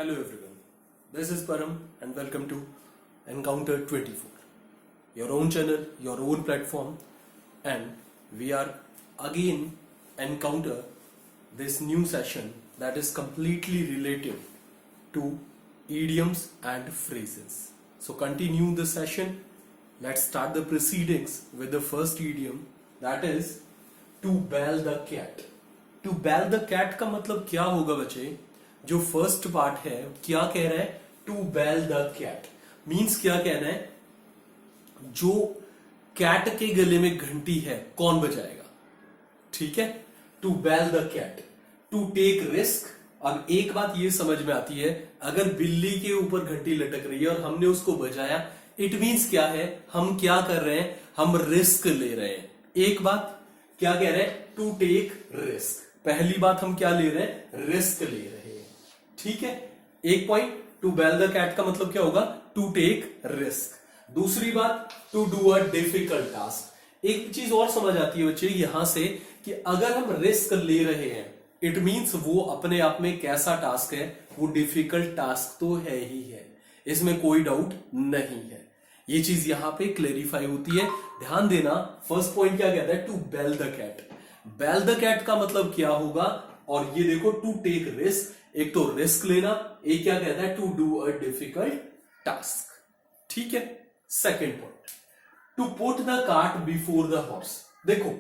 Hello everyone, this is Param and welcome to Encounter 24, your own channel, your own platform, and we are again encounter this new session that is completely related to idioms and phrases. So continue the session. Let's start the proceedings with the first idiom, that is to bail the cat. To bail the cat का मतलब क्या होगा बच्चे? जो first part है क्या कह रहा है? To bell the cat means क्या कहना है? जो कैट के गले में घंटी है कौन बजाएगा? ठीक है, to bell the cat, to take risk. अब एक बात ये समझ में आती है, अगर बिल्ली के ऊपर घंटी लटक रही है और हमने उसको बजाया, इट मीन्स क्या है? हम क्या कर रहे हैं? हम रिस्क ले रहे हैं। एक बात क्या कह रहे हैं? To take risk. पहली बात हम क्या ले रहे हैं? रिस्क ले रहे हैं। ठीक है, एक point, to bell the cat का मतलब क्या होगा? To take risk. दूसरी बात, to do a difficult task. एक चीज और समझ आती है बच्चे यहां से कि अगर हम रिस्क ले रहे हैं, इट मीन्स वो अपने आप में कैसा टास्क है? वो डिफिकल्ट टास्क तो है ही है, इसमें कोई डाउट नहीं है। ये चीज यहां पे क्लेरिफाई होती है, ध्यान देना। फर्स्ट पॉइंट क्या कहता है? To bell the cat. Bell the cat का मतलब क्या होगा? और ये देखो, टू टेक रिस्क, एक तो रिस्क लेना, एक क्या कहता है? To do a difficult task. ठीक है, second point, to put the cart before the horse. देखो,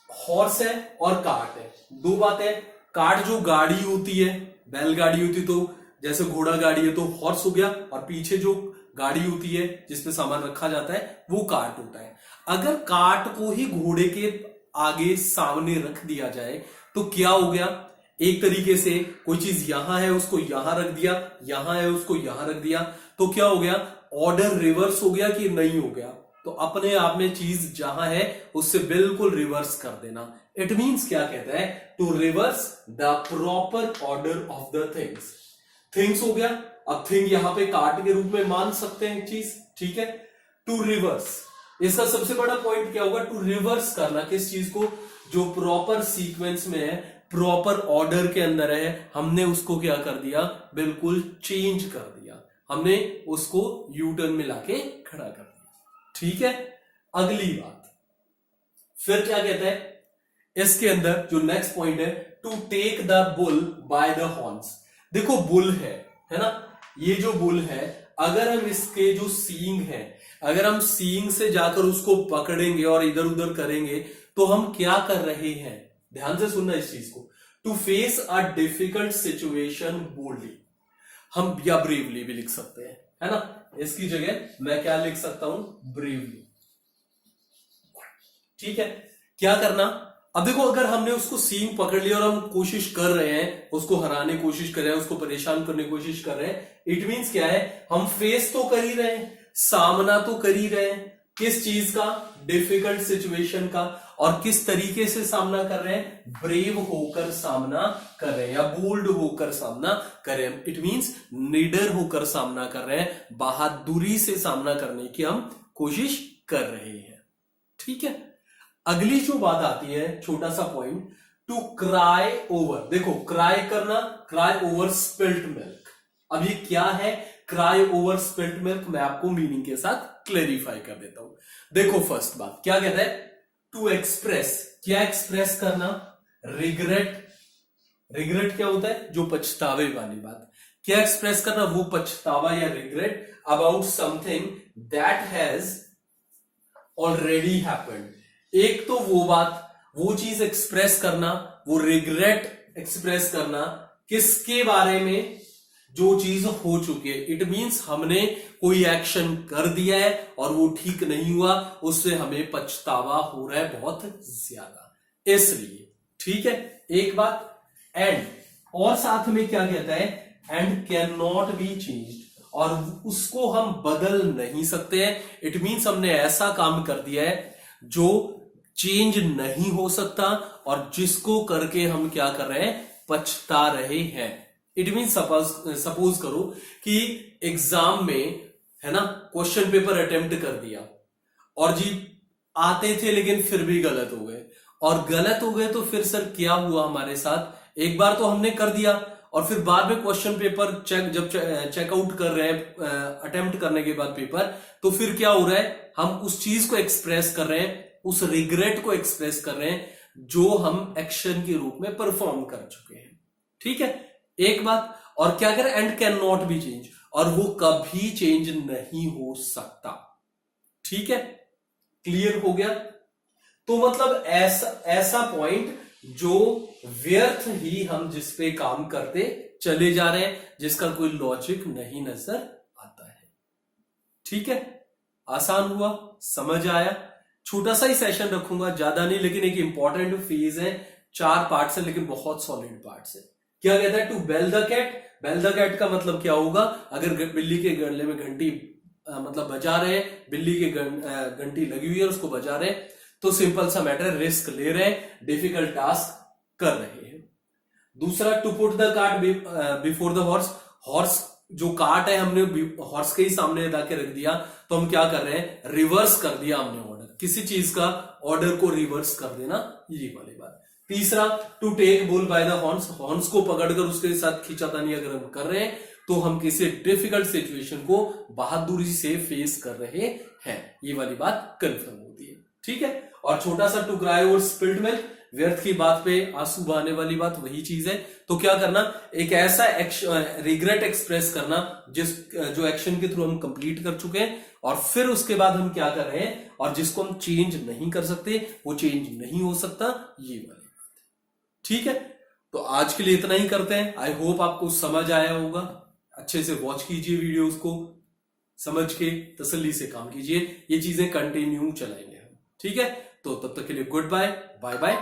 हॉर्स है और कार्ट है, दो बातें। कार्ट जो गाड़ी होती है, बैलगाड़ी होती, तो जैसे घोड़ा गाड़ी है तो हॉर्स हो गया, और पीछे जो गाड़ी होती है जिसपे सामान रखा जाता है वो कार्ट होता है। अगर कार्ट को ही घोड़े के आगे सामने रख दिया जाए तो क्या हो गया? एक तरीके से कोई चीज यहां है उसको यहां रख दिया, यहां है उसको यहां रख दिया, तो क्या हो गया? ऑर्डर रिवर्स हो गया कि नहीं हो गया? तो अपने आप में चीज जहां है उससे बिल्कुल रिवर्स कर देना। इट मींस क्या कहता है? To reverse the proper order of the things. Things हो गया, अब थिंग यहां पे कार्ट के रूप में मान सकते हैं चीज। ठीक है, टू रिवर्स, इसका सबसे बड़ा पॉइंट क्या होगा? टू रिवर्स करना किस चीज को? जो प्रॉपर सीक्वेंस में है, प्रॉपर ऑर्डर के अंदर है, हमने उसको क्या कर दिया? बिल्कुल चेंज कर दिया, हमने उसको यू टर्न में लाके खड़ा कर दिया। ठीक है, अगली बात फिर क्या कहता है इसके अंदर? जो नेक्स्ट पॉइंट है, to take the bull by the horns. देखो, बुल है ना, ये जो बुल है, अगर हम इसके जो सींग है, अगर हम सींग से जाकर उसको पकड़ेंगे और इधर उधर करेंगे तो हम क्या कर रहे हैं? ध्यान से सुनना इस चीज को। To face a difficult situation boldly, हम या ब्रेवली भी लिख सकते हैं, है ना। इसकी जगह मैं क्या लिख सकता हूं? ब्रेवली। ठीक है, क्या करना? अब देखो, अगर हमने उसको सींग पकड़ लिया और हम कोशिश कर रहे हैं, उसको हराने की कोशिश कर रहे हैं, उसको परेशान करने की कोशिश कर रहे हैं, इट मीन्स क्या है? हम फेस तो कर ही रहे हैं, सामना तो कर ही रहे हैं। किस चीज का? डिफिकल्ट सिचुएशन का। और किस तरीके से सामना कर रहे हैं? ब्रेव होकर सामना कर रहे हैं, या बोल्ड होकर सामना कर रहे हैं। इट मीन्स निडर होकर सामना कर रहे हैं, बहादुरी से सामना करने की हम कोशिश कर रहे हैं। ठीक है, अगली जो बात आती है, छोटा सा पॉइंट, टू क्राई ओवर। देखो, क्राई करना, क्राई ओवर स्पिल्ट मिल्क। अब ये क्या है? क्राई ओवर स्पिल्ट मिल्क मैं आपको मीनिंग के साथ क्लेरिफाई कर देता हूं। देखो, फर्स्ट बात क्या कहता है? टू एक्सप्रेस, क्या एक्सप्रेस करना? रिग्रेट। रिग्रेट क्या होता है? जो पछतावे वाली बात। क्या एक्सप्रेस करना? वो पछतावा या regret about something that has already happened. एक तो वो बात, वो चीज एक्सप्रेस करना, वो रिग्रेट एक्सप्रेस करना किसके बारे में? जो चीज हो चुकी है। इट मींस हमने कोई एक्शन कर दिया है और वो ठीक नहीं हुआ, उससे हमें पछतावा हो रहा है बहुत ज्यादा, इसलिए। ठीक है, एक बात। एंड, और साथ में क्या कहता है? And can not be changed, और उसको हम बदल नहीं सकते हैं। इट मींस हमने ऐसा काम कर दिया है जो चेंज नहीं हो सकता, और जिसको करके हम क्या कर रहे हैं? पछता रहे हैं। इट मीन सपोज करो कि एग्जाम में, है ना, क्वेश्चन पेपर अटेम्प्ट कर दिया और जी आते थे लेकिन फिर भी गलत हो गए, और गलत हो गए तो फिर सर क्या हुआ हमारे साथ? एक बार तो हमने कर दिया और फिर बाद में क्वेश्चन पेपर जब चेकआउट कर रहे हैं अटेम्प्ट करने के बाद पेपर, तो फिर क्या हो रहा है, हम उस चीज को एक्सप्रेस कर रहे हैं, उस रिग्रेट को एक्सप्रेस कर रहे हैं जो हम एक्शन के रूप में परफॉर्म कर चुके हैं। ठीक है, एक बात। और क्या करें, and can not be change, और वो कभी चेंज नहीं हो सकता। ठीक है, क्लियर हो गया। तो मतलब ऐसा पॉइंट जो व्यर्थ ही हम जिस पे काम करते चले जा रहे हैं, जिसका कोई लॉजिक नहीं नजर आता है। ठीक है, आसान हुआ, समझ आया। छोटा सा ही सेशन रखूंगा, ज्यादा नहीं, लेकिन एक इंपॉर्टेंट फेज है, 4 पार्ट्स है, लेकिन बहुत सॉलिड पार्ट्स है। क्या कहता है, to bell the cat. Bell the cat का मतलब क्या होगा, अगर बिल्ली के गले में घंटी मतलब बजा रहे हैं, बिल्ली के घंटी लगी हुई है, उसको बजा रहे हैं, तो सिंपल सा मैटर, रिस्क ले रहे हैं, डिफिकल्ट टास्क कर रहे हैं। दूसरा, to put the cart before the horse. Horse जो कार्ट है, हमने हॉर्स के ही सामने ला के रख दिया, तो हम क्या कर रहे हैं, रिवर्स कर दिया हमने ऑर्डर, किसी चीज का ऑर्डर को रिवर्स कर देना, ये वाली बात। तीसरा, to take bull by the horns. Horns को पकड़कर उसके साथ खींचातानी अगर हम कर रहे हैं, तो हम किसी डिफिकल्ट सिचुएशन को बहादुरी से फेस कर रहे हैं, ये वाली बात कंफर्म होती है। ठीक है, और छोटा सा, to cry over spilled milk. व्यर्थ की बात पे आंसू बहाने वाली बात वही चीज है। तो क्या करना, एक ऐसा रिग्रेट एक्सप्रेस करना जो एक्शन के थ्रू हम कंप्लीट कर चुके हैं, और फिर उसके बाद हम क्या कर रहे हैं, और जिसको हम चेंज नहीं कर सकते, वो चेंज नहीं हो सकता, ये वाली बात। ठीक है, तो आज के लिए इतना ही करते हैं। आई होप आपको समझ आया होगा। अच्छे से वॉच कीजिए वीडियोस को, समझ के तसल्ली से काम कीजिए, ये चीजें कंटिन्यू चलाएंगे हम। ठीक है, तो तब तक के लिए गुड बाय, बाय बाय।